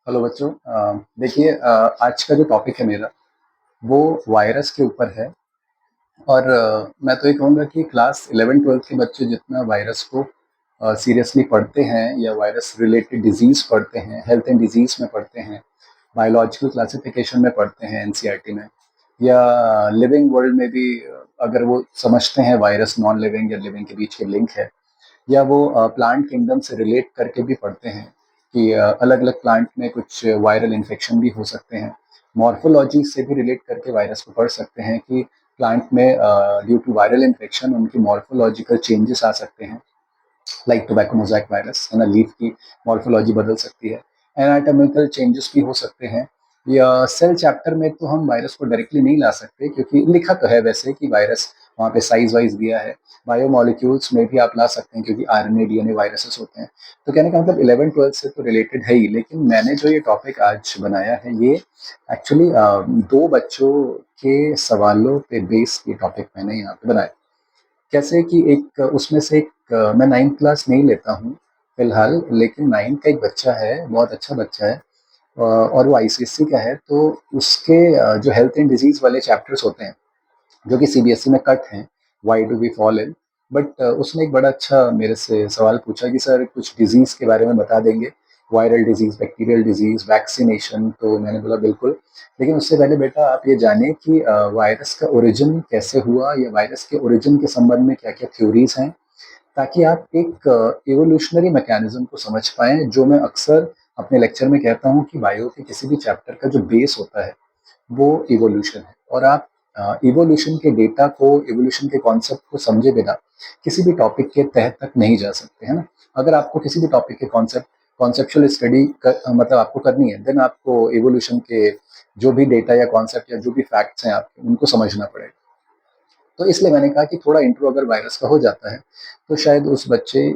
Hello बच्चों। देखिए, आज का जो टॉपिक है मेरा वो वायरस के ऊपर है। और मैं तो ये कहूँगा कि क्लास 11-12 के बच्चे जितना वायरस को सीरियसली पढ़ते हैं या वायरस रिलेटेड डिजीज़ पढ़ते हैं, हेल्थ एंड डिजीज़ में पढ़ते हैं, बायोलॉजिकल क्लासिफिकेशन में पढ़ते हैं एनसीईआरटी में, या लिविंग वर्ल्ड में भी अगर वो समझते हैं वायरस नॉन लिविंग या लिविंग के बीच के लिंक है, या वो प्लांट किंगडम से रिलेट करके भी पढ़ते हैं कि अलग अलग प्लांट में कुछ वायरल इन्फेक्शन भी हो सकते हैं। मॉर्फोलॉजी से भी रिलेट करके वायरस को पढ़ सकते हैं कि प्लांट में ड्यू टू वायरल इन्फेक्शन उनकी मॉर्फोलॉजिकल चेंजेस आ सकते हैं, लाइक टोबैको मोज़ेक वायरस है ना, लीफ की मॉर्फोलॉजी बदल सकती है। एनाटॉमिकल चेंजेस भी हो सकते हैं। या सेल चैप्टर में तो हम वायरस को डायरेक्टली नहीं ला सकते क्योंकि लिखा तो है वैसे कि वायरस वहाँ पे साइज वाइज दिया है। बायोमोलिक्यूल्स में भी आप ला सकते हैं क्योंकि आरएनए डीएनए वायरसेस होते हैं। तो कहने का मतलब 11-12 से तो रिलेटेड है ही, लेकिन मैंने जो ये टॉपिक आज बनाया है ये एक्चुअली दो बच्चों के सवालों पे बेस ये टॉपिक मैंने यहाँ पे बनाया। कैसे कि एक उसमें से एक मैं 9th क्लास नहीं लेता हूँ फिलहाल, लेकिन 9th का एक बच्चा है, बहुत अच्छा बच्चा है, और वो आईसीएससी का है। तो उसके जो हेल्थ एंड डिजीज वाले चैप्टर्स होते हैं जो कि सीबीएसई में कट हैं, why do we fall in, but उसने एक बड़ा अच्छा मेरे से सवाल पूछा कि सर कुछ डिजीज़ के बारे में बता देंगे, viral disease, bacterial disease, vaccination. तो मैंने बोला बिल्कुल, लेकिन उससे पहले बेटा आप ये जानिए कि वायरस का ओरिजिन कैसे हुआ या वायरस के ओरिजिन के संबंध में क्या क्या थ्योरीज हैं, ताकि आप एक इवोल्यूशनरी मैकेनिज्म को समझ पाएं, जो मैं अक्सर अपने लेक्चर में कहता हूँ कि बायो के किसी भी चैप्टर का जो बेस होता है वो इवोल्यूशन है। और आप इवोल्यूशन के डेटा को, इवोल्यूशन के कॉन्सेप्ट को समझे बिना किसी भी टॉपिक के तह तक नहीं जा सकते, है ना। अगर आपको किसी भी टॉपिक के कॉन्सेप्चुअल स्टडी मतलब आपको करनी है, देन आपको इवोल्यूशन के जो भी डेटा या कॉन्सेप्ट या जो भी फैक्ट्स हैं आपके, उनको समझना पड़ेगा। तो इसलिए मैंने कहा कि थोड़ा इंट्रो अगर वायरस का हो जाता है तो शायद उस बच्चे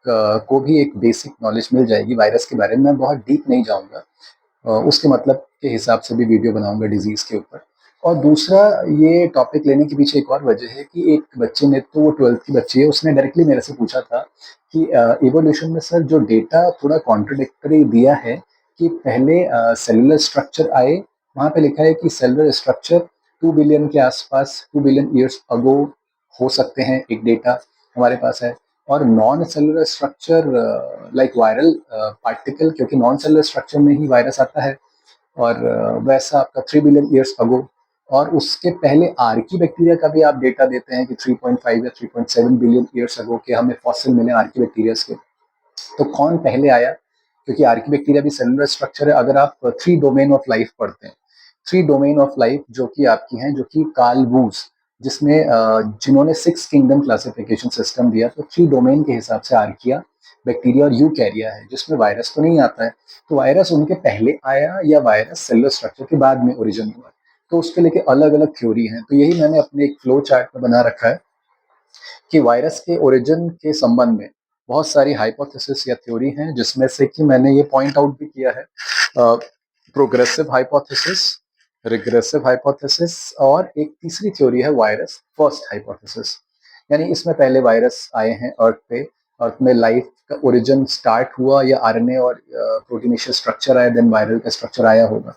को भी एक बेसिक नॉलेज मिल जाएगी वायरस के बारे में। मैं बहुत डीप नहीं जाऊंगा, उसके मतलब के हिसाब से भी वीडियो बनाऊंगा डिजीज़ के ऊपर। और दूसरा, ये टॉपिक लेने के पीछे एक और वजह है कि एक बच्चे ने, तो वो 12th की बच्ची है, उसने डायरेक्टली मेरे से पूछा था कि इवोल्यूशन में सर जो डेटा थोड़ा कॉन्ट्रडिक्टरी दिया है कि पहले सेलुलर स्ट्रक्चर आए, वहाँ पे लिखा है कि सेलुलर स्ट्रक्चर 2 बिलियन के आसपास, 2 बिलियन ईयर्स अगो हो सकते हैं, एक डेटा हमारे पास है। और non cellular structure like viral particle, क्योंकि नॉन सेलुलर स्ट्रक्चर में ही वायरस आता है, और वैसा आपका 3 बिलियन ईयर्स अगो। और उसके पहले आर्की बैक्टीरिया का भी आप डेटा देते हैं कि 3.5 या 3.7 बिलियन ईयर्स अगो के हमें फॉसिल मिले आर्की बैक्टीरिया के। तो कौन पहले आया, क्योंकि आर्की बैक्टीरिया भी सेलुलर स्ट्रक्चर है। अगर आप 3 डोमेन ऑफ लाइफ पढ़ते हैं, 3 डोमेन ऑफ लाइफ जो कि आपकी हैं, जो कि कार्ल वूज, जिसमें जिन्होंने 6 किंगडम क्लासिफिकेशन सिस्टम दिया, तो 3 डोमेन के हिसाब से आर्किया, बैक्टीरिया और यूकैरिया है, जिसमें वायरस तो नहीं आता है। तो वायरस उनके पहले आया या वायरस सेलुलर स्ट्रक्चर के बाद में ओरिजिन हुआ, तो उसके लेके अलग अलग थ्योरी हैं। तो यही मैंने अपने एक फ्लो चार्ट में बना रखा है कि वायरस के ओरिजिन के संबंध में बहुत सारी हाइपोथेसिस या थ्योरी हैं, जिसमें से कि मैंने ये पॉइंट आउट भी किया है, प्रोग्रेसिव हाइपोथेसिस, रिग्रेसिव हाइपोथेसिस, और एक तीसरी थ्योरी है वायरस फर्स्ट हाइपोथेसिस। यानी इसमें पहले वायरस आए हैं अर्थ पे, अर्थ में लाइफ का ओरिजिन स्टार्ट हुआ, या आरएनए और प्रोटीनेशियस स्ट्रक्चर आया, देन वायरल का स्ट्रक्चर आया होगा।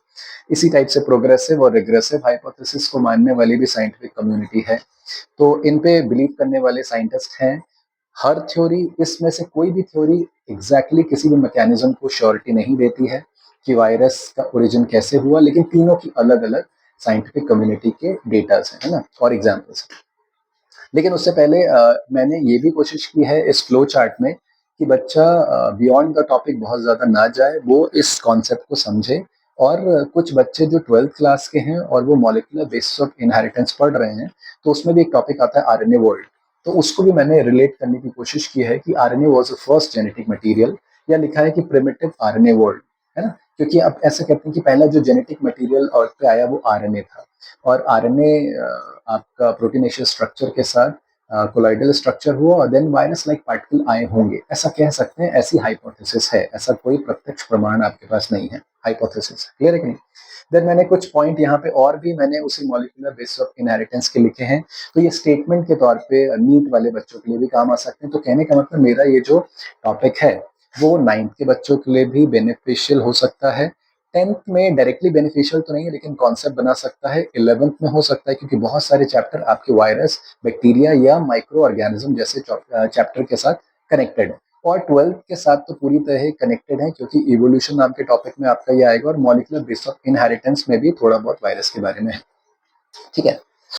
इसी टाइप से प्रोग्रेसिव और रिग्रेसिव हाइपोथेसिस को मानने वाली भी साइंटिफिक कम्युनिटी है। तो इन पे बिलीव करने वाले साइंटिस्ट हैं। हर थ्योरी, इसमें से कोई भी थ्योरी एग्जैक्टली किसी भी मैकेनिज्म को श्योरिटी नहीं देती है कि वायरस का ओरिजिन कैसे हुआ, लेकिन तीनों की अलग अलग साइंटिफिक कम्युनिटी के डेटास हैं, है ना, और एग्जाम्पल्स। लेकिन उससे पहले मैंने ये भी कोशिश की है इस फ्लो चार्ट में कि बच्चा बियॉन्ड द टॉपिक बहुत ज़्यादा ना जाए, वो इस कॉन्सेप्ट को समझे। और कुछ बच्चे जो 12th क्लास के हैं और वो मॉलिक्यूलर बेसिस ऑफ इनहेरिटेंस पढ़ रहे हैं, तो उसमें भी एक टॉपिक आता है आरएनए वर्ल्ड। तो उसको भी मैंने रिलेट करने की कोशिश की है कि RNA was the first genetic material, या लिखा है कि प्रिमिटिव आरएनए वर्ल्ड, है ना। क्योंकि अब ऐसा कहते हैं कि पहला जो जेनेटिक मटेरियल अर्थ पे आया वो आरएनए था। और आरएनए आपका प्रोटीनेशियस स्ट्रक्चर के साथ कोलाइडल स्ट्रक्चर हुआ, और देन वायरस लाइक पार्टिकल आए होंगे, ऐसा कह सकते हैं। ऐसी हाइपोथेसिस है, ऐसा कोई प्रत्यक्ष प्रमाण आपके पास नहीं है, हाइपोथेसिस। क्लियर है कि नहीं। देन मैंने कुछ पॉइंट यहाँ पे और भी मैंने उसी मॉलिक्यूलर बेसिस ऑफ इनहेरिटेंस के लिखे हैं, तो ये स्टेटमेंट के तौर पे नीट वाले बच्चों के लिए भी काम आ सकते हैं। तो कहने का मतलब मेरा ये जो टॉपिक है वो 9th के बच्चों के लिए भी बेनिफिशियल हो सकता है। 10th में डायरेक्टली बेनिफिशियल तो नहीं है, लेकिन कॉन्सेप्ट बना सकता है। 11th में हो सकता है, क्योंकि बहुत सारे चैप्टर आपके वायरस, बैक्टीरिया या माइक्रो ऑर्गेनिज्म जैसे चैप्टर के साथ कनेक्टेड है। और 12th के साथ तो पूरी तरह कनेक्टेड है, क्योंकि इवोल्यूशन नाम के टॉपिक में आपका ये आएगा और मॉलिक्यूलर बेस ऑफ इनहेरिटेंस में भी थोड़ा बहुत वायरस के बारे में है। ठीक है?